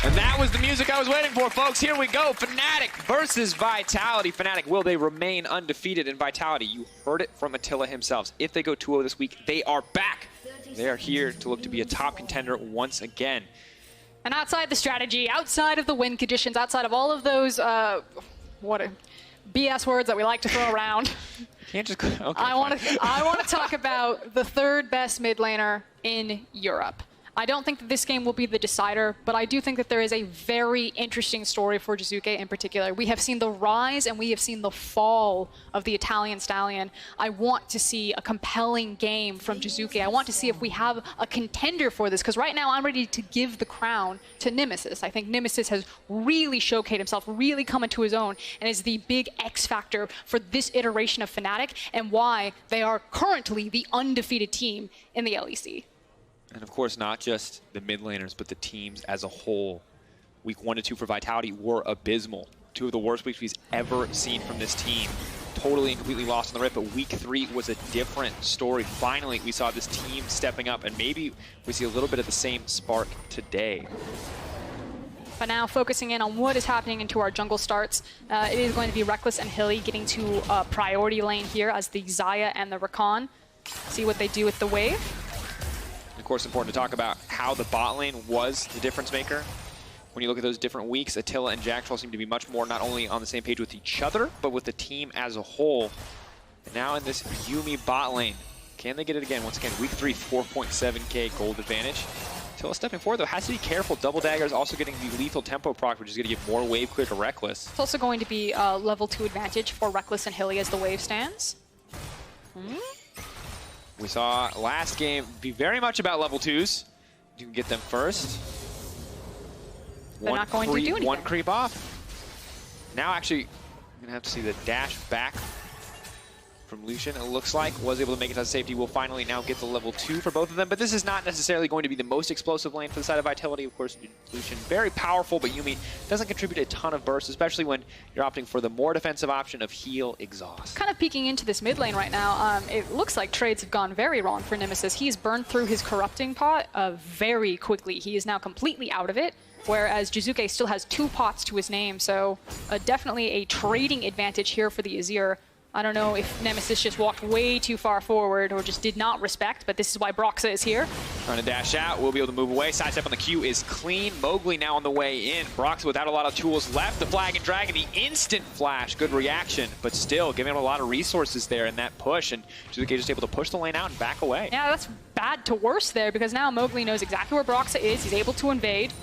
And that was the music I was waiting for, folks. Here we go. Fnatic versus Vitality. Fnatic, will they remain undefeated in Vitality? You heard it from Attila himself. If they go 2-0 this week, they are back. They are here to look to be a top contender once again. And outside the strategy, outside of the win conditions, outside of all of those BS words that we like to throw around, Can't just okay, I want to talk about the third best mid laner in Europe. I don't think that this game will be the decider, but I do think that there is a very interesting story for Jiizuké in particular. We have seen the rise and we have seen the fall of the Italian stallion. I want to see a compelling game from Jiizuké. I want to see if we have a contender for this, because right now I'm ready to give the crown to Nemesis. I think Nemesis has really showcased himself, really come into his own, and is the big X factor for this iteration of Fnatic and why they are currently the undefeated team in the LEC. And of course, not just the mid laners, but the teams as a whole. Week 1 to 2 for Vitality were abysmal. 2 of the worst weeks we've ever seen from this team. Totally and completely lost on the rip, but week 3 was a different story. Finally, we saw this team stepping up, and maybe we see a little bit of the same spark today. But now focusing in on what is happening into our jungle starts, it is going to be Rekkles and Hilly getting to priority lane here as the Xayah and the Rakan. See what they do with the wave. Of course, important to talk about how the bot lane was the difference maker. When you look at those different weeks, Attila and Jactroll seem to be much more not only on the same page with each other, but with the team as a whole. And now in this Yuumi bot lane, can they get it again? Once again, week 3, 4.7k gold advantage. Attila stepping forward, though, has to be careful. Double Dagger is also getting the lethal tempo proc, which is going to give more wave clear to Rekkles. It's also going to be a level 2 advantage for Rekkles and Hilly as the wave stands. We saw last game be very much about level 2s. You can get them first. They're not going to do anything. One creep off. Now actually, I'm going to have to see the dash back from Lucian, it looks like. Was able to make it to safety. We'll finally now get the level 2 for both of them, but this is not necessarily going to be the most explosive lane for the side of Vitality. Of course, Lucian very powerful, but Yuumi doesn't contribute a ton of burst, especially when you're opting for the more defensive option of heal exhaust. Kind of peeking into this mid lane right now, it looks like trades have gone very wrong for Nemesis. He's burned through his corrupting pot very quickly. He is now completely out of it, whereas Jiizuké still has 2 pots to his name, so definitely a trading advantage here for the Azir. I don't know if Nemesis just walked way too far forward or just did not respect, but this is why Broxah is here. Trying to dash out, we'll be able to move away. Sidestep on the Q is clean. Mowgli now on the way in. Broxah without a lot of tools left. The flag and dragon, the instant flash. Good reaction, but still giving him a lot of resources there in that push, and Jiizuké just able to push the lane out and back away. Yeah, that's bad to worse there, because now Mowgli knows exactly where Broxah is. He's able to invade.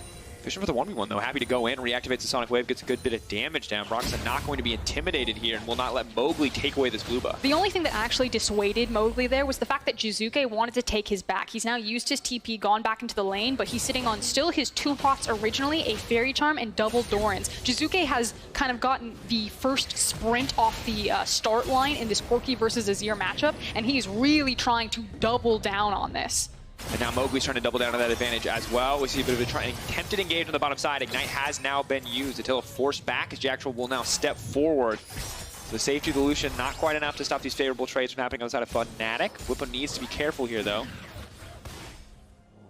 Fishing for the 1v1 though, happy to go in, reactivates the Sonic Wave, gets a good bit of damage down. Broxah not going to be intimidated here and will not let Mowgli take away this blue buff. The only thing that actually dissuaded Mowgli there was the fact that Jiizuké wanted to take his back. He's now used his TP, gone back into the lane, but he's sitting on still his 2 pots originally, a Fairy Charm and double Dorans. Jiizuké has kind of gotten the first sprint off the start line in this Corki versus Azir matchup, and he's really trying to double down on this. And now Mowgli's trying to double down on that advantage as well. We see a bit of a attempted engage on the bottom side. Ignite has now been used. Attila forced back as Jactroll will now step forward. So the safety of the Lucian, not quite enough to stop these favorable trades from happening on the side of Fnatic. Bwipo needs to be careful here, though.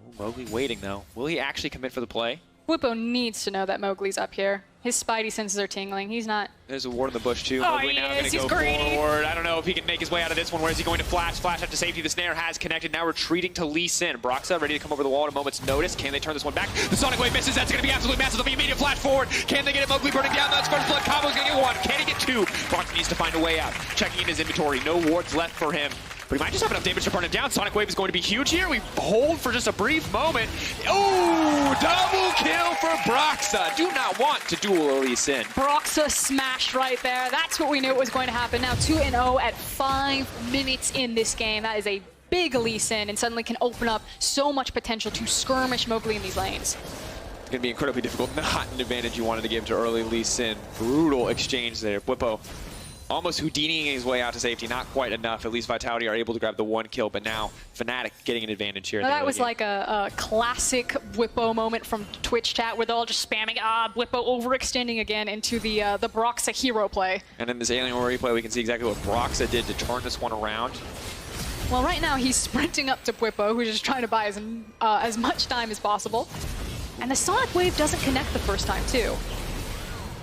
Ooh, Mowgli waiting, though. Will he actually commit for the play? Bwipo needs to know that Mowgli's up here. His spidey senses are tingling. He's not... There's a ward in the bush, too. Oh, Mowgli now going to go forward. I don't know if he can make his way out of this one. Where is he going to flash? Flash after safety. The snare has connected. Now retreating to Lee Sin. Broxah ready to come over the wall at a moment's notice. Can they turn this one back? The Sonic Wave misses. That's going to be absolutely massive. There'll be immediate flash forward. Can they get it? Mowgli burning down. That's first blood. Cabo's going to get 1. Can he get 2? Broxah needs to find a way out. Checking in his inventory. No wards left for him. But he might just have enough damage to burn him down. Sonic Wave is going to be huge here. We hold for just a brief moment. Oh, double kill for Broxah. Do not want to duel Lee Sin. Broxah smashed right there. That's what we knew was going to happen. Now 2-0 at 5 minutes in this game. That is a big Lee Sin and suddenly can open up so much potential to skirmish Mowgli in these lanes. It's going to be incredibly difficult. Not an advantage you wanted to give to early Lee Sin. Brutal exchange there. Bwipo almost Houdiniing his way out to safety. Not quite enough. At least Vitality are able to grab the 1 kill, but now Fnatic getting an advantage here. That was like a classic Bwipo moment from Twitch chat where they're all just spamming, Bwipo overextending again into the Broxah hero play. And in this Alien War replay, we can see exactly what Broxah did to turn this one around. Well, right now he's sprinting up to Bwipo, who's just trying to buy as much time as possible. And the Sonic Wave doesn't connect the first time, too.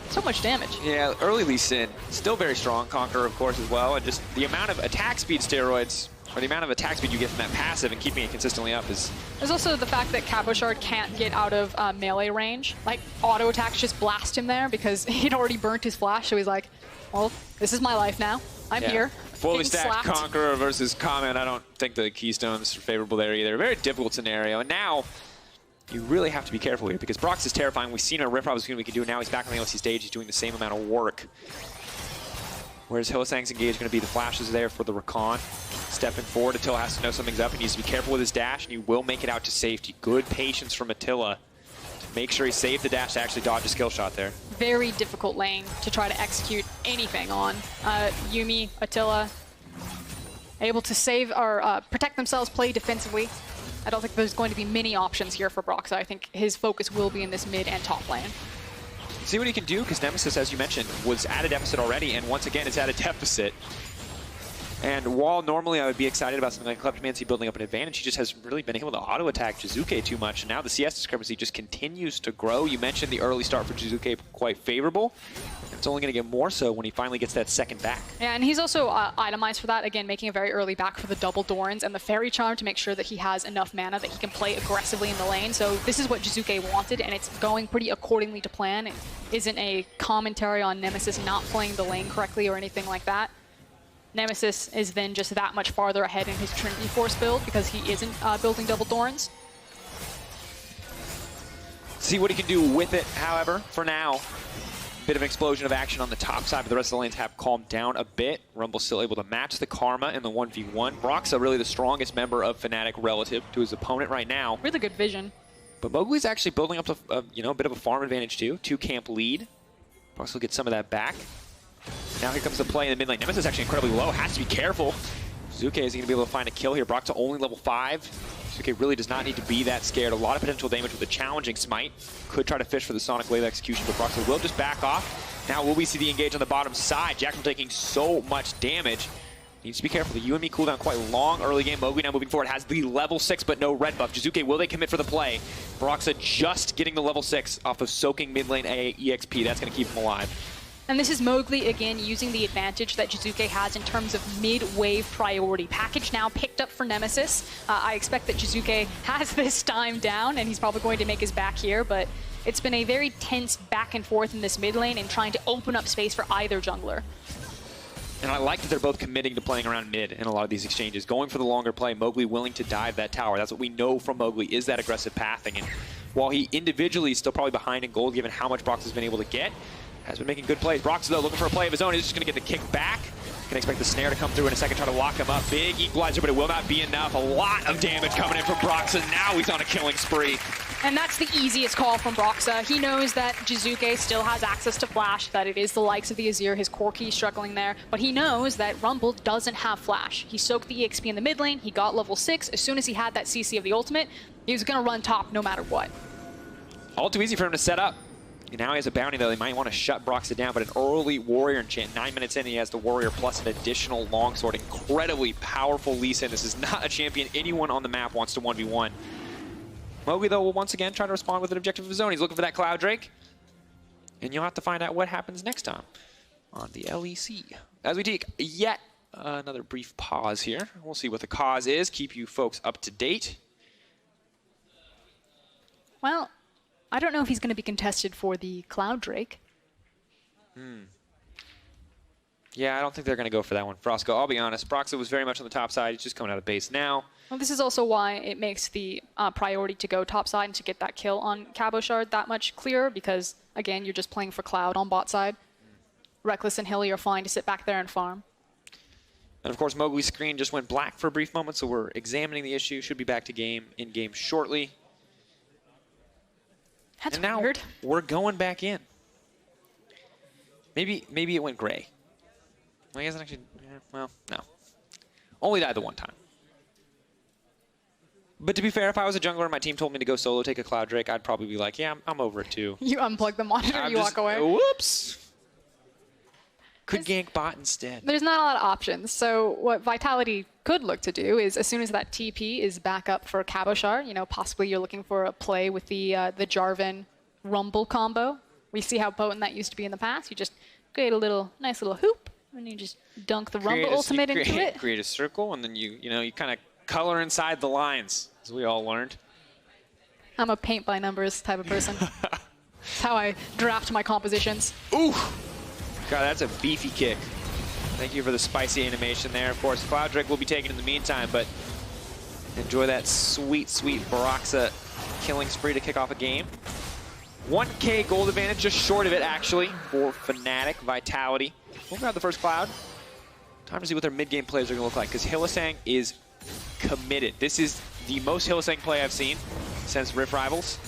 So much damage. Yeah, early Lee Sin, still very strong. Conqueror, of course, as well. And just the amount of attack speed steroids, or the amount of attack speed you get from that passive and keeping it consistently up is... There's also the fact that Cabochard can't get out of melee range. Like, auto attacks just blast him there because he'd already burnt his flash, so he's like, well, this is my life now. I'm here. Fully getting stacked slapped. Conqueror versus Comment. I don't think the Keystones are favorable there either. Very difficult scenario. And now, you really have to be careful here because Broxah is terrifying. We've seen our Rift Rob we can do. Now he's back on the LEC stage. He's doing the same amount of work. Whereas Hylissang's engaged going to be the flashes there for the Rakan. Stepping forward, Attila has to know something's up. He needs to be careful with his dash, and he will make it out to safety. Good patience from Attila to make sure he saved the dash to actually dodge a skill shot there. Very difficult lane to try to execute anything on. Yuumi, Attila, able to save or protect themselves, play defensively. I don't think there's going to be many options here for Broxah. I think his focus will be in this mid and top lane. See what he can do, because Nemesis, as you mentioned, was at a deficit already, and once again, it's at a deficit. And while normally I would be excited about something like Kleptomancy building up an advantage, he just hasn't really been able to auto-attack Jiizuké too much. And now the CS discrepancy just continues to grow. You mentioned the early start for Jiizuké quite favorable. It's only going to get more so when he finally gets that second back. Yeah, and he's also itemized for that, again, making a very early back for the double Dorans and the Fairy Charm to make sure that he has enough mana that he can play aggressively in the lane. So this is what Jiizuké wanted, and it's going pretty accordingly to plan. It isn't a commentary on Nemesis not playing the lane correctly or anything like that. Nemesis is then just that much farther ahead in his Trinity Force build because he isn't building double Dorans. See what he can do with it, however, for now. Bit of an explosion of action on the top side, but the rest of the lanes have calmed down a bit. Rumble's still able to match the Karma in the 1v1. Broxah really the strongest member of Fnatic relative to his opponent right now. Really good vision. But Mowgli's actually building up to a bit of a farm advantage too. 2-camp lead. Broxah will get some of that back. Now here comes the play in the mid lane. Nemesis is actually incredibly low. Has to be careful. Jiizuké is going to be able to find a kill here. Broxah only level 5. Jiizuké really does not need to be that scared. A lot of potential damage with a challenging smite. Could try to fish for the Sonic Wave execution, but Broxah will just back off. Now will we see the engage on the bottom side? Jactroll taking so much damage. Needs to be careful. The Yuumi cooldown quite long early game. Mowgli now moving forward has the level 6, but no red buff. Jiizuké, will they commit for the play? Broxah just getting the level 6 off of soaking mid lane EXP. That's going to keep him alive. And this is Mowgli, again, using the advantage that Jiizuké has in terms of mid-wave priority. Package now picked up for Nemesis. I expect that Jiizuké has this time down, and he's probably going to make his back here, but it's been a very tense back and forth in this mid lane and trying to open up space for either jungler. And I like that they're both committing to playing around mid in a lot of these exchanges. Going for the longer play, Mowgli willing to dive that tower. That's what we know from Mowgli, is that aggressive pathing. And while he individually is still probably behind in gold, given how much Broxah's been able to get, has been making good plays. Broxah, though, looking for a play of his own. He's just going to get the kick back. Can expect the snare to come through in a second, try to lock him up. Big equalizer, but it will not be enough. A lot of damage coming in from Broxah. Now he's on a killing spree. And that's the easiest call from Broxah. He knows that Jiizuké still has access to Flash, that it is the likes of the Azir, his Corki struggling there, but he knows that Rumble doesn't have Flash. He soaked the EXP in the mid lane, he got level 6. As soon as he had that CC of the ultimate, he was going to run top no matter what. All too easy for him to set up. Now he has a bounty, though. They might want to shut Broxah down, but an early Warrior enchant. 9 minutes in, he has the Warrior plus an additional longsword. Incredibly powerful Lee Sin. This is not a champion anyone on the map wants to 1v1. Mowgli, though, will once again try to respond with an objective of his own. He's looking for that Cloud Drake. And you'll have to find out what happens next time on the LEC. As we take yet another brief pause here. We'll see what the cause is. Keep you folks up to date. Well, I don't know if he's going to be contested for the Cloud Drake. Yeah, I don't think they're going to go for that one. Frosco, I'll be honest, Broxah was very much on the top side. He's just coming out of base now. Well, this is also why it makes the priority to go top side and to get that kill on Cabochard that much clearer, because, again, you're just playing for Cloud on bot side. Rekkles and Hilly are fine to sit back there and farm. And, of course, Mowgli's screen just went black for a brief moment, so we're examining the issue. Should be back to in-game shortly. That's and now weird. We're going back in. Maybe it went gray. I guess it actually, well, no. Only died the one time. But to be fair, if I was a jungler and my team told me to go solo, take a Cloud Drake, I'd probably be like, yeah, I'm over it too. You unplug the monitor, you walk away. Whoops. Could gank bot instead. There's not a lot of options. So what Vitality could look to do is, as soon as that TP is back up for Cabochard, you know, possibly you're looking for a play with the Jarvan Rumble combo. We see how potent that used to be in the past. You just create a nice little hoop, and you just dunk the Rumble ultimate into it. Create a circle, and then you kind of color inside the lines, as we all learned. I'm a paint by numbers type of person. That's how I draft my compositions. Ooh! God, that's a beefy kick. Thank you for the spicy animation there. Of course, Cloud Drake will be taken in the meantime, but enjoy that sweet, sweet Broxah killing spree to kick off a game. 1K gold advantage, just short of it, actually, for Fnatic. Vitality. We'll grab the first Cloud. Time to see what their mid-game plays are going to look like, because Hylissang is committed. This is the most Hylissang play I've seen since Rift Rivals.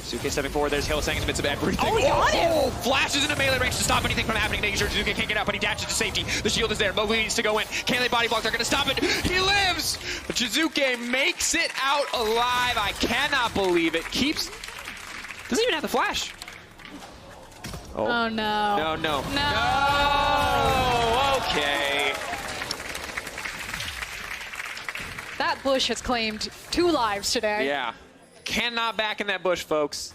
Jiizuké stepping forward. There's Hylissang in the midst of everything. Oh, he got him! Flashes into melee range to stop anything from happening. Making sure Jiizuké can't get out, but he dashes to safety. The shield is there. Mowgli needs to go in. Can they body block? They're going to stop it. He lives! But Jiizuké makes it out alive. I cannot believe it. Doesn't even have the flash. Oh, no. No. No! Okay. That bush has claimed 2 lives today. Yeah. Cannot back in that bush, folks.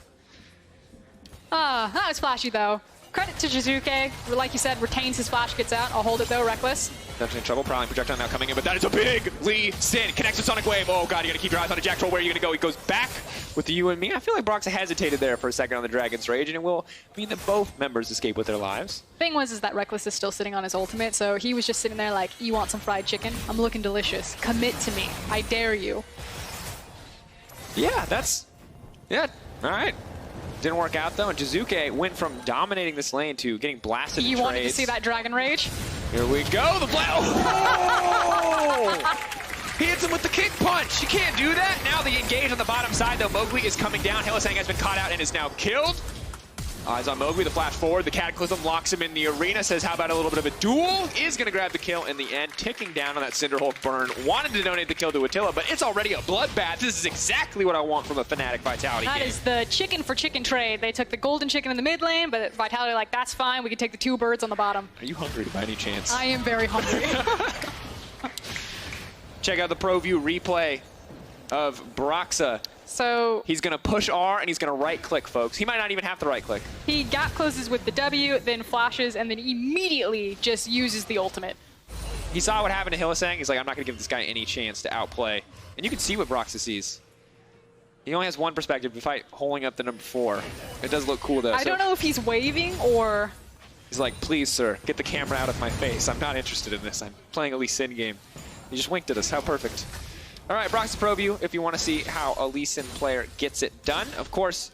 That was flashy, though. Credit to Jiizuké. Like you said, retains his flash, gets out. I'll hold it, though, Rekkles. Definitely in trouble. Prowling projectile now coming in, but that is a big Lee Sin. Connects the Sonic Wave. Oh, God, you got to keep your eyes on a Jactroll. Where are you going to go? He goes back with the you and me. I feel like Broxah hesitated there for a second on the Dragon's Rage, and it will mean that both members escape with their lives. Thing is that Rekkles is still sitting on his ultimate, so he was just sitting there like, you want some fried chicken? I'm looking delicious. Commit to me. I dare you. Yeah, all right. Didn't work out, though, and Jiizuké went from dominating this lane to getting blasted in You trades. wanted to see that Dragon Rage? Here we go, the blast! Oh! He hits him with the kick punch. You can't do that. Now the engage on the bottom side, though. Mowgli is coming down. Hylissang has been caught out and is now killed. Eyes on Mowgli, the flash forward. The Cataclysm locks him in the arena. Says, how about a little bit of a duel? Is going to grab the kill in the end. Ticking down on that Cinderhulk burn. Wanted to donate the kill to Attila, but it's already a bloodbath. This is exactly what I want from a Fnatic Vitality game. That is the chicken for chicken trade. They took the golden chicken in the mid lane, but Vitality like, that's fine. We can take the 2 birds on the bottom. Are you hungry by any chance? I am very hungry. Check out the Pro View replay of Broxah. So he's going to push R, and he's going to right-click, folks. He might not even have to right-click. He gap closes with the W, then flashes, and then immediately just uses the ultimate. He saw what happened to Hylissang. He's like, I'm not going to give this guy any chance to outplay. And you can see what Broxah sees. He only has one perspective to fight holding up the number 4. It does look cool, though. I don't know if he's waving or... He's like, please, sir, get the camera out of my face. I'm not interested in this. I'm playing a Lee Sin game. He just winked at us. How perfect. All right, Broxah Pro View, if you want to see how a Lee Sin player gets it done. Of course,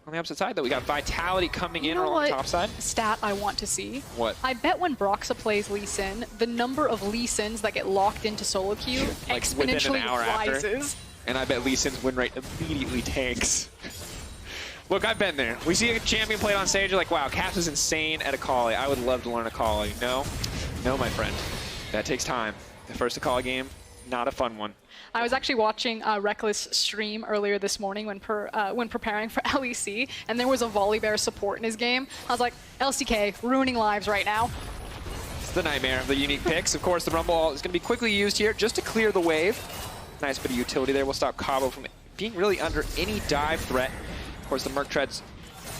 on the opposite side, though, we got Vitality coming in along the top side. Stat I want to see? What? I bet when Broxah plays Lee Sin, the number of Lee Sins that get locked into solo queue like exponentially within an hour rises. After. And I bet Lee Sin's win rate immediately tanks. Look, I've been there. We see a champion played on stage, you're like, wow, Caps is insane at Akali. I would love to learn Akali. No, my friend. That takes time. The first Akali game, not a fun one. I was actually watching Rekkles stream earlier this morning when preparing for LEC, and there was a Volibear support in his game. I was like, LCK, ruining lives right now. It's the nightmare of the unique picks. Of course, the Rumble is going to be quickly used here just to clear the wave. Nice bit of utility there. We'll stop Cabo from being really under any dive threat. Of course, the Merc Treads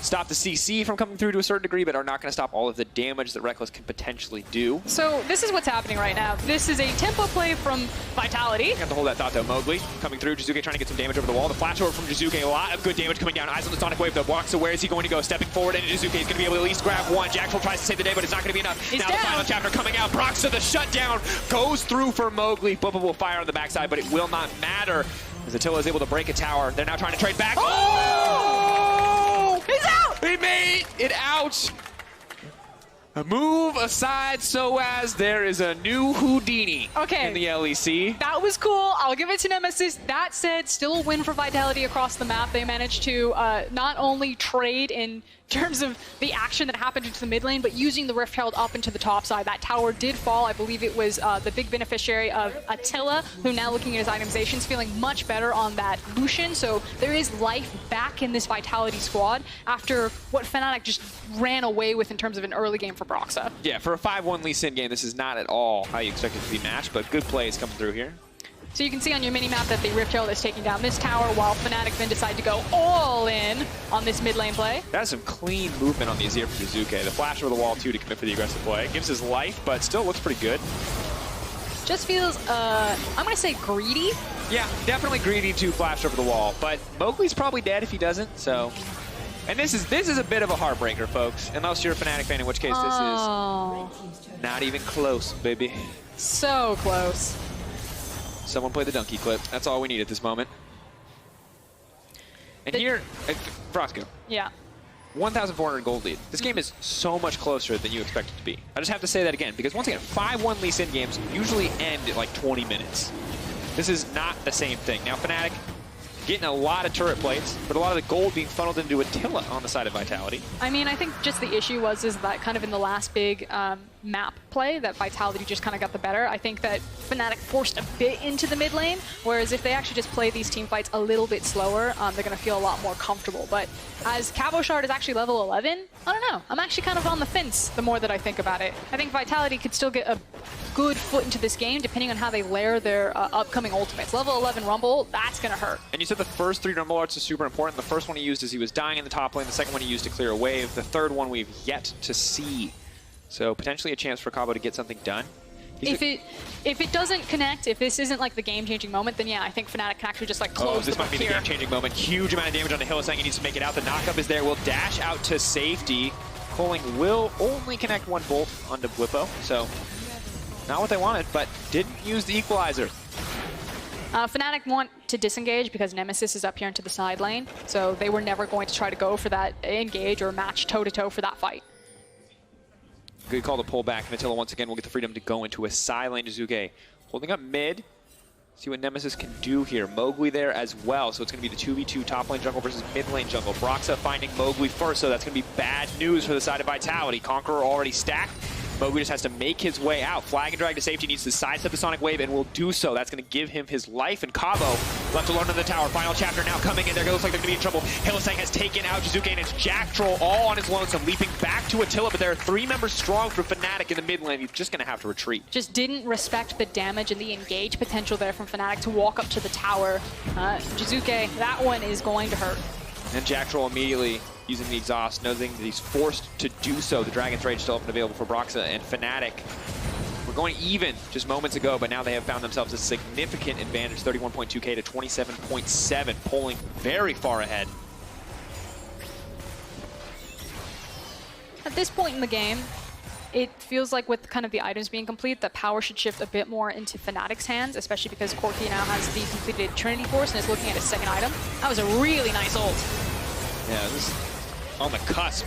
stop the CC from coming through to a certain degree, but are not going to stop all of the damage that Rekkles can potentially do. So this is what's happening right now. This is a tempo play from Vitality. You have to hold that thought, though. Mowgli coming through. Jiizuké trying to get some damage over the wall. The flash over from Jiizuké. A lot of good damage coming down. Eyes on the Sonic Wave, though. Broxah, where is he going to go? Stepping forward, and Jiizuké is going to be able to at least grab one. Jactroll tries to save the day, but it's not going to be enough. He's now down. The final chapter coming out. Broxah, the shutdown, goes through for Mowgli. Bwipo will fire on the backside, but it will not matter as Attila is able to break a tower. They're now trying to trade back. Oh! He's out! He made it out. Move aside so as there is a new Houdini in the LEC. That was cool. I'll give it to Nemesis. That said, still a win for Vitality across the map. They managed to not only trade in terms of the action that happened into the mid lane, but using the Rift Herald up into the top side. That tower did fall. I believe it was the big beneficiary of Attila, who now looking at his itemizations, feeling much better on that Lucian. So there is life back in this Vitality squad after what Fnatic just ran away with in terms of an early game for Broxah. Yeah, for a 5-1 Lee Sin game, this is not at all how you expect it to be matched, but good plays coming through here. So you can see on your mini-map that the Rift Herald is taking down this tower while Fnatic then decide to go all in on this mid lane play. That's some clean movement on the Azir from Jiizuké. The flash over the wall, too, to commit for the aggressive play. Gives his life, but still looks pretty good. Just feels, I'm going to say greedy. Yeah, definitely greedy to flash over the wall, but Mowgli's probably dead if he doesn't, so... And this is a bit of a heartbreaker, folks, unless you're a Fnatic fan, in which case this is not even close, baby. So close. Someone play the donkey clip. That's all we need at this moment. And here, Frosco. Yeah. 1,400 gold lead. This game is so much closer than you expect it to be. I just have to say that again, because once again, 5-1 Lee Sin games usually end at like 20 minutes. This is not the same thing. Now, Fnatic getting a lot of turret plates, but a lot of the gold being funneled into Attila on the side of Vitality. I mean, I think just the issue was that kind of in the last big map play that Vitality just kind of got the better. I think that Fnatic forced a bit into the mid lane, whereas if they actually just play these team fights a little bit slower, they're going to feel a lot more comfortable. But as Cabochard is actually level 11, I don't know. I'm actually kind of on the fence the more that I think about it. I think Vitality could still get a good foot into this game depending on how they layer their upcoming ultimates. Level 11 Rumble, that's going to hurt. And you said the first 3 Rumble arts are super important. The first one he used as he was dying in the top lane. The second one he used to clear a wave. The third one we've yet to see. So potentially a chance for Cabo to get something done. If it doesn't connect, if this isn't like the game-changing moment, then yeah, I think Fnatic can actually just like close this might be the game-changing moment. Huge amount of damage on the Hylissang. He needs to make it out. The knockup is there. Will dash out to safety. Coling will only connect 1 bolt onto Bwipo. So not what they wanted, but didn't use the equalizer. Fnatic want to disengage because Nemesis is up here into the side lane, so they were never going to try to go for that engage or match toe-to-toe for that fight. Good call to pull back. Attila once again will get the freedom to go into a side lane. Jiizuké holding up mid. See what Nemesis can do here. Mowgli there as well, so it's going to be the 2v2 top lane jungle versus mid lane jungle. Broxah finding Mowgli first, so that's going to be bad news for the side of Vitality. Conqueror already stacked. Mowgli just has to make his way out. Flag and drag to safety, needs to sidestep the Sonic Wave, and will do so. That's going to give him his life. And Cabo left alone in the tower. Final chapter now coming in. There looks like they're going to be in trouble. Hylissang has taken out Jiizuké, and it's Jactroll all on his lonesome, leaping back to Attila. But there are 3 members strong for Fnatic in the mid lane. He's just going to have to retreat. Just didn't respect the damage and the engage potential there from Fnatic to walk up to the tower. Jiizuké, that one is going to hurt. And Jactroll immediately using the exhaust, knowing that he's forced to do so. The Dragon's Rage still up and available for Broxah, and Fnatic were going even just moments ago, but now they have found themselves a significant advantage, 31.2k to 27.7, pulling very far ahead. At this point in the game, it feels like with kind of the items being complete, that power should shift a bit more into Fnatic's hands, especially because Corki now has the completed Trinity Force and is looking at his second item. That was a really nice ult. Yeah, this is on the cusp.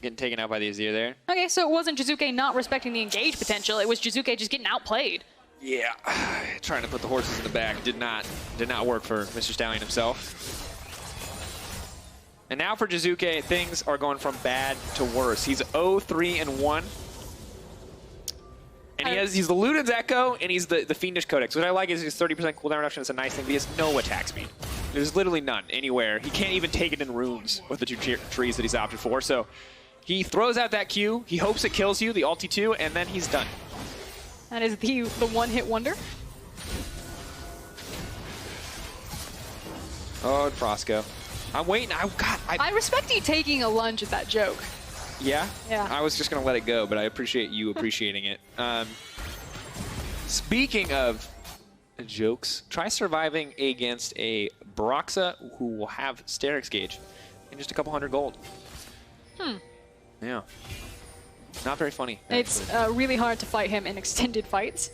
Getting taken out by the Azir there. Okay, so it wasn't Jiizuké not respecting the engage potential, it was Jiizuké just getting outplayed. Yeah, trying to put the horses in the back did not work for Mr. Stallion himself. And now for Jiizuké, things are going from bad to worse. He's 0-3-1. And he's the Luden's Echo, and he's the Fiendish Codex. What I like is his 30% cooldown reduction. It's a nice thing, but he has no attack speed. There's literally none anywhere. He can't even take it in runes with the 2 trees that he's opted for. So he throws out that Q, he hopes it kills you, the ulti 2, and then he's done. That is the one-hit wonder. Oh, and Frosco. I'm waiting. I respect you taking a lunge at that joke. Yeah? Yeah. I was just going to let it go, but I appreciate you appreciating it. Speaking of jokes, try surviving against a Broxah who will have Sterix Gauge and just a couple hundred gold. Yeah. Not very funny. It's really hard to fight him in extended fights.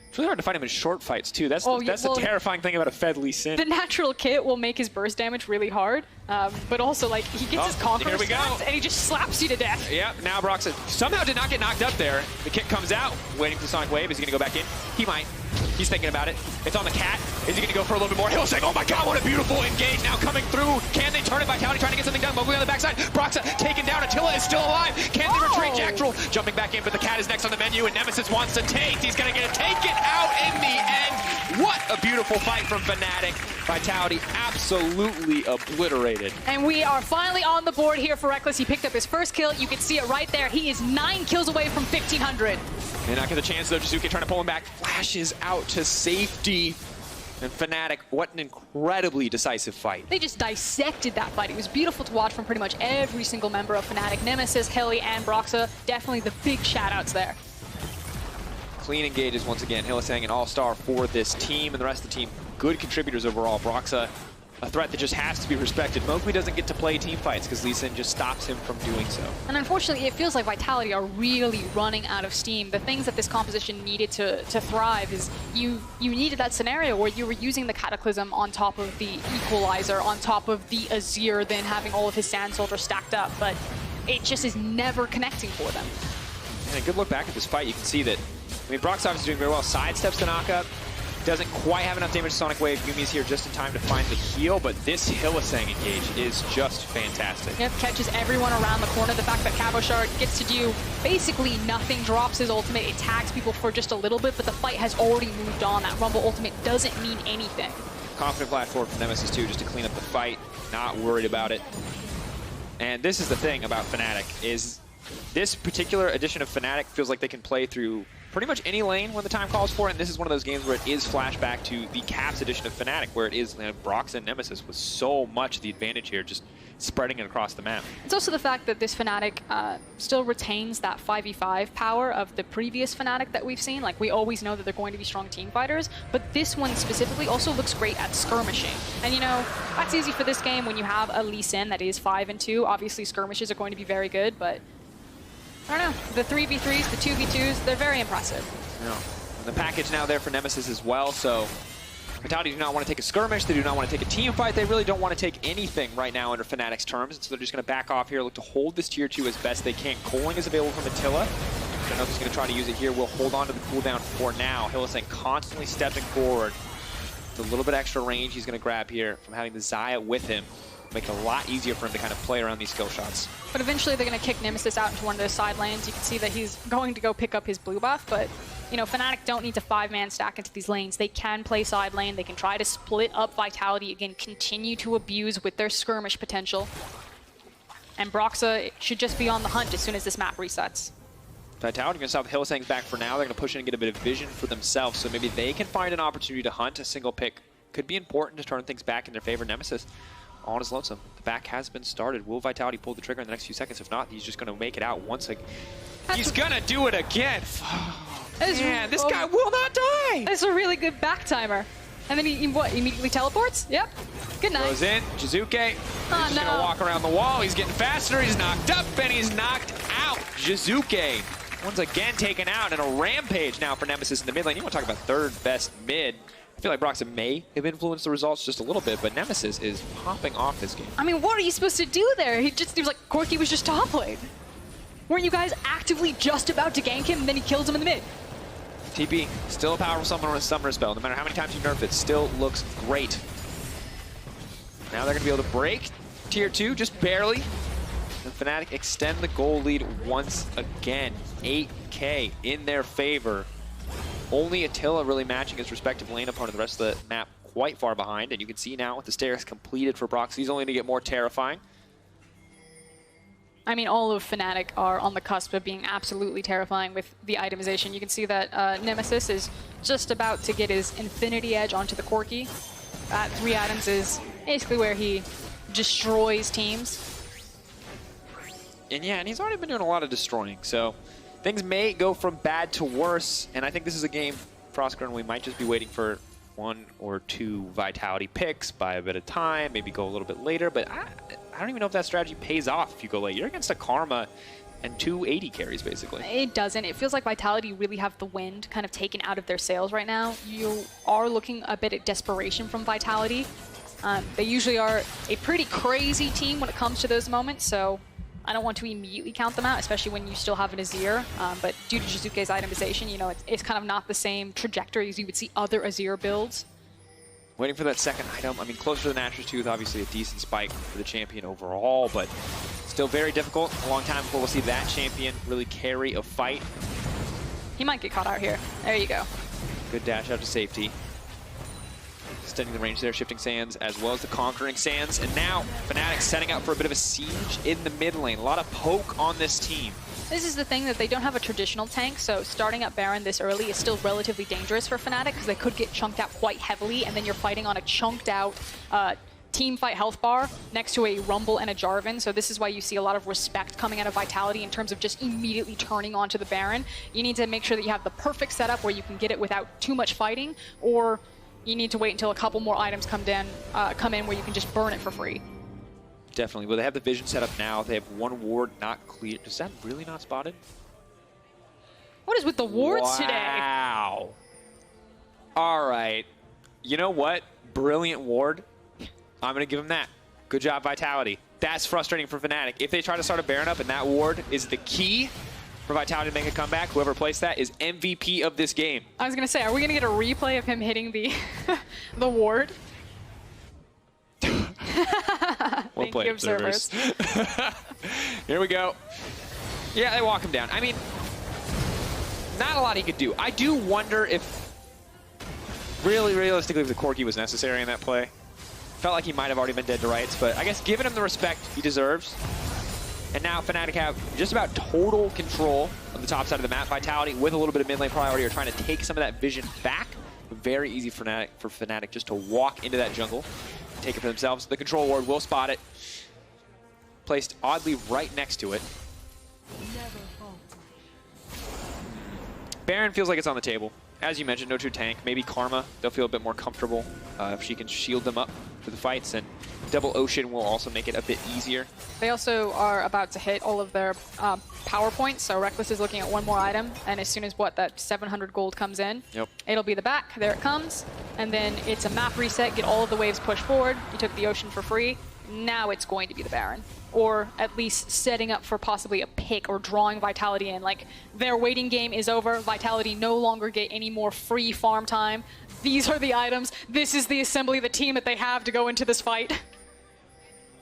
It's really hard to fight him in short fights, too. That's the terrifying thing about a Fed Lee Sin. The natural kit will make his burst damage really hard, but also, like, he gets his Conqueror stacked, and he just slaps you to death. Yeah, now Broxah somehow did not get knocked up there. The kit comes out, waiting for the Sonic Wave. Is he going to go back in? He might. He's thinking about it. It's on the cat. Is he going to go for a little bit more? Hylissang, oh my god, what a beautiful engage now coming through. Can they turn it? Vitality trying to get something done. Mowgli on the backside. Broxah taken down. Attila is still alive. Can they retreat? Jactroll jumping back in, but the cat is next on the menu, and Nemesis wants to take. He's going to get it taken out in the end. What a beautiful fight from Fnatic. Vitality absolutely obliterated. And we are finally on the board here for Rekkles. He picked up his first kill. You can see it right there. He is 9 kills away from 1,500. May not get the chance though. Jiizuké trying to pull him back. Flashes out to safety. And Fnatic, what an incredibly decisive fight. They just dissected that fight. It was beautiful to watch from pretty much every single member of Fnatic. Nemesis, Hyli, and Broxah. Definitely the big shout-outs there. Clean engages once again. Hylissang, an all-star for this team, and the rest of the team, good contributors overall. Broxah, a threat that just has to be respected. Mowgli doesn't get to play team fights because Lucian just stops him from doing so. And unfortunately, it feels like Vitality are really running out of steam. The things that this composition needed to thrive is you needed that scenario where you were using the Cataclysm on top of the Equalizer, on top of the Azir, then having all of his Sand Soldiers stacked up, but it just is never connecting for them. And a good look back at this fight, you can see that, I mean, Broxah is doing very well. Sidesteps to knock up. Doesn't quite have enough damage to Sonic Wave. Yuumi's here just in time to find the heal, but this Hylissang engage is just fantastic. Yep, catches everyone around the corner. The fact that Cabochard gets to do basically nothing, drops his ultimate, it tags people for just a little bit, but the fight has already moved on. That Rumble ultimate doesn't mean anything. Confident flash forward from Nemesis too, just to clean up the fight. Not worried about it. And this is the thing about Fnatic, is this particular edition of Fnatic feels like they can play through pretty much any lane when the time calls for it, and this is one of those games where it is flashback to the Caps edition of Fnatic, where it is Broxah and Nemesis with so much the advantage here, just spreading it across the map. It's also the fact that this Fnatic still retains that 5v5 power of the previous Fnatic that we've seen. Like, we always know that they're going to be strong team fighters, but this one specifically also looks great at skirmishing. And you know, that's easy for this game when you have a Lee Sin that is 5-2. Obviously, skirmishes are going to be very good, but I don't know. The 3v3s, the 2v2s, they're very impressive. Yeah. And the package now there for Nemesis as well, so Vitality do not want to take a skirmish, they do not want to take a team fight, they really don't want to take anything right now under Fnatic's terms, and so they're just going to back off here, look to hold this tier 2 as best they can. Culling is available from Attila. I don't know if he's going to try to use it here. We'll hold on to the cooldown for now. Hylissang constantly stepping forward. It's a little bit extra range he's going to grab here from having the Xayah with him. Make it a lot easier for him to kind of play around these skill shots. But eventually they're going to kick Nemesis out into one of those side lanes. You can see that he's going to go pick up his blue buff, but you know, Fnatic don't need to 5-man stack into these lanes. They can play side lane, they can try to split up Vitality, again, continue to abuse with their skirmish potential. And Broxah should just be on the hunt as soon as this map resets. Vitality going to stop Hylissang's back for now. They're going to push in and get a bit of vision for themselves, so maybe they can find an opportunity to hunt. A single pick could be important to turn things back in their favor. Nemesis on his lonesome. The back has been started. Will Vitality pull the trigger in the next few seconds? If not, he's just going to make it out once again. He's going to do it again. Man, this guy will not die. That's a really good back timer. And then he what, immediately teleports? Yep. Good night. Goes in. Jiizuké. He's just going to walk around the wall. He's getting faster. He's knocked up and he's knocked out. Jiizuké once again taken out, and a rampage now for Nemesis in the mid lane. You want to talk about third best mid. I feel like Broxah may have influenced the results just a little bit, but Nemesis is popping off this game. I mean, what are you supposed to do there? He was like, Corki was just top lane. Weren't you guys actively just about to gank him, and then he kills him in the mid? TP, still a powerful summon with a summoner spell. No matter how many times you nerf it, still looks great. Now they're going to be able to break tier 2, just barely. And Fnatic extend the goal lead once again. 8K in their favor. Only Attila really matching his respective lane opponent. The rest of the map quite far behind. And you can see now with the stairs completed for Broxah, he's only going to get more terrifying. I mean, all of Fnatic are on the cusp of being absolutely terrifying with the itemization. You can see that Nemesis is just about to get his Infinity Edge onto the Corki. 3 items is basically where he destroys teams. And yeah, and he's already been doing a lot of destroying, so things may go from bad to worse, and I think this is a game, Frosker, and we might just be waiting for 1 or 2 Vitality picks by a bit of time, maybe go a little bit later, but I don't even know if that strategy pays off if you go late. You're against a Karma and 2 AD carries, basically. It doesn't. It feels like Vitality really have the wind kind of taken out of their sails right now. You are looking a bit at desperation from Vitality. They usually are a pretty crazy team when it comes to those moments, so I don't want to immediately count them out, especially when you still have an Azir. But due to Jiizuké's itemization, you know, it's kind of not the same trajectory as you would see other Azir builds. Waiting for that second item. I mean, closer to the Nature's Tooth, obviously a decent spike for the champion overall, but still very difficult. A long time before we'll see that champion really carry a fight. He might get caught out here. There you go. Good dash out to safety. extending the range there, shifting sands as well as the conquering sands. And now Fnatic setting up for a bit of a siege in the mid lane. A lot of poke on this team. This is the thing that they don't have a traditional tank, so starting up Baron this early is still relatively dangerous for Fnatic because they could get chunked out quite heavily, and then you're fighting on a chunked out team fight health bar next to a Rumble and a Jarvan. So this is why you see a lot of respect coming out of Vitality in terms of just immediately turning onto the Baron. You need to make sure that you have the perfect setup where you can get it without too much fighting, or you need to wait until a couple more items come in where you can just burn it for free. Definitely. Well, they have the vision set up now. They have one ward not clear. Is that really not spotted? What is with the wards today? Wow. All right. You know what? Brilliant ward. I'm going to give him that. Good job, Vitality. That's frustrating for Fnatic. If they try to start a Baron up and that ward is the key for Vitality to make a comeback, whoever placed that is MVP of this game. I was going to say, are we going to get a replay of him hitting the the ward? Well played, observers. Here we go. Yeah, they walk him down. I mean, not a lot he could do. I do wonder if, really realistically, if the Corki was necessary in that play. Felt like he might have already been dead to rights, but I guess giving him the respect he deserves. And now Fnatic have just about total control of the top side of the map. Vitality with a little bit of mid lane priority are trying to take some of that vision back. Very easy for Fnatic just to walk into that jungle, take it for themselves. The control ward will spot it. Placed oddly right next to it. Baron feels like it's on the table. As you mentioned, no true tank. Maybe Karma, they'll feel a bit more comfortable if she can shield them up for the fights. And Double Ocean will also make it a bit easier. They also are about to hit all of their power points, so Rekkles is looking at one more item, and as soon as that 700 gold comes in, it'll be the back. There it comes, and then it's a map reset, get all of the waves pushed forward. You took the Ocean for free. Now it's going to be the Baron, or at least setting up for possibly a pick or drawing Vitality in. Like, their waiting game is over. Vitality no longer get any more free farm time. These are the items. This is the assembly, the team that they have to go into this fight.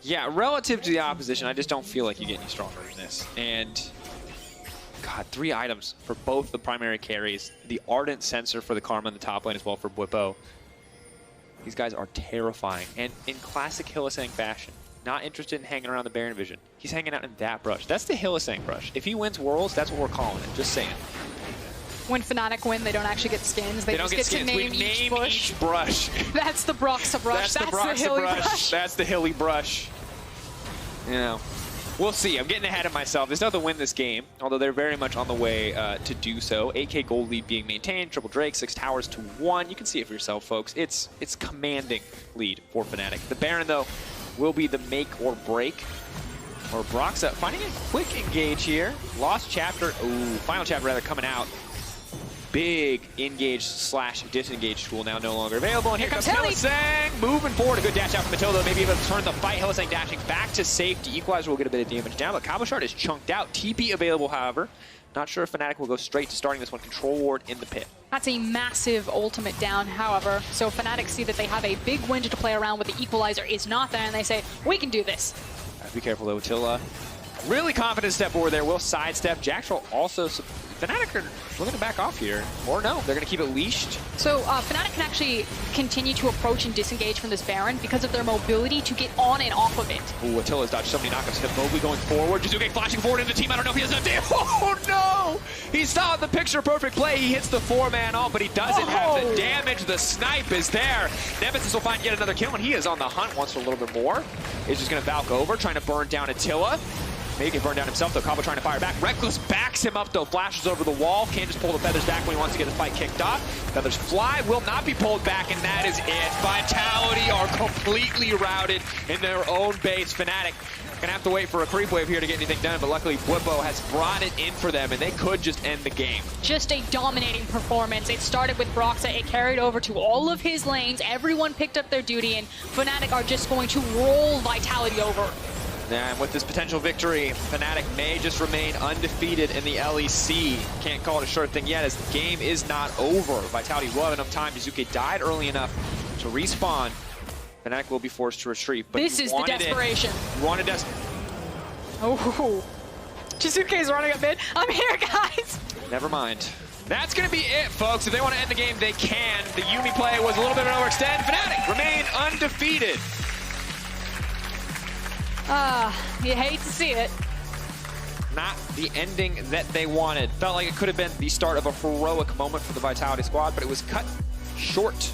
Yeah, relative to the opposition, I just don't feel like you get any stronger than this. And, God, 3 items for both the primary carries. The Ardent Sensor for the Karma in the top lane as well for Bwipo. These guys are terrifying. And in classic Hylissang fashion, not interested in hanging around the Baron vision. He's hanging out in that brush. That's the Hylissang brush. If he wins Worlds, that's what we're calling it. Just saying. When Fnatic win, they don't actually get skins. They just get to name each brush. That's the Broxah brush. That's the hilly brush. That's the hilly brush. You know, we'll see. I'm getting ahead of myself. They still have to win this game, although they're very much on the way to do so. 8K gold lead being maintained. Triple Drake, 6 towers to 1. You can see it for yourself, folks. It's commanding lead for Fnatic. The Baron, though, will be the make or break. Or Broxah finding a quick engage here. Lost chapter. Ooh, final chapter rather coming out. Big engage / disengage tool now no longer available. And here comes Hylissang moving forward. A good dash out from Attila, maybe even turn the fight. Hylissang dashing back to safety. Equalizer will get a bit of damage down, but Cabochard is chunked out. TP available, however. Not sure if Fnatic will go straight to starting this one. Control ward in the pit. That's a massive ultimate down, however. So Fnatic see that they have a big win to play around with. The equalizer is not there, and they say, we can do this. Be careful though, Attila. Really confident step forward there. Will sidestep. Jactroll also. Fnatic are looking to back off here. Or no, they're going to keep it leashed. So Fnatic can actually continue to approach and disengage from this Baron because of their mobility to get on and off of it. Ooh, Attila's dodged so many knockups. Hit Mowgli going forward. Jiizuké flashing forward in the team. I don't know if he has enough damage. Oh no! He saw the picture-perfect play. He hits the 4-man all, but he doesn't have the damage. The snipe is there. Nemesis will find yet another kill, and he is on the hunt once for a little bit more. He's just going to Valk over, trying to burn down Attila. Maybe he can burn down himself, though. Cabo trying to fire back. Rekkles backs him up, though. Flashes over the wall. Can't just pull the feathers back when he wants to get the fight kicked off. Feathers fly, will not be pulled back, and that is it. Vitality are completely routed in their own base. Fnatic gonna have to wait for a creep wave here to get anything done, but luckily Bwipo has brought it in for them, and they could just end the game. Just a dominating performance. It started with Broxah. It carried over to all of his lanes. Everyone picked up their duty, and Fnatic are just going to roll Vitality over. And with this potential victory, Fnatic may just remain undefeated in the LEC. Can't call it a sure thing yet, as the game is not over. Vitality will have enough time. Jiizuké died early enough to respawn. Fnatic will be forced to retreat. But this is the desperation. You wanted us. Oh, Jiizuké's running up mid. I'm here, guys. Never mind. That's going to be it, folks. If they want to end the game, they can. The Yuumi play was a little bit of an overextend. Fnatic undefeated. You hate to see it. Not the ending that they wanted. Felt like it could have been the start of a heroic moment for the Vitality squad, but it was cut short.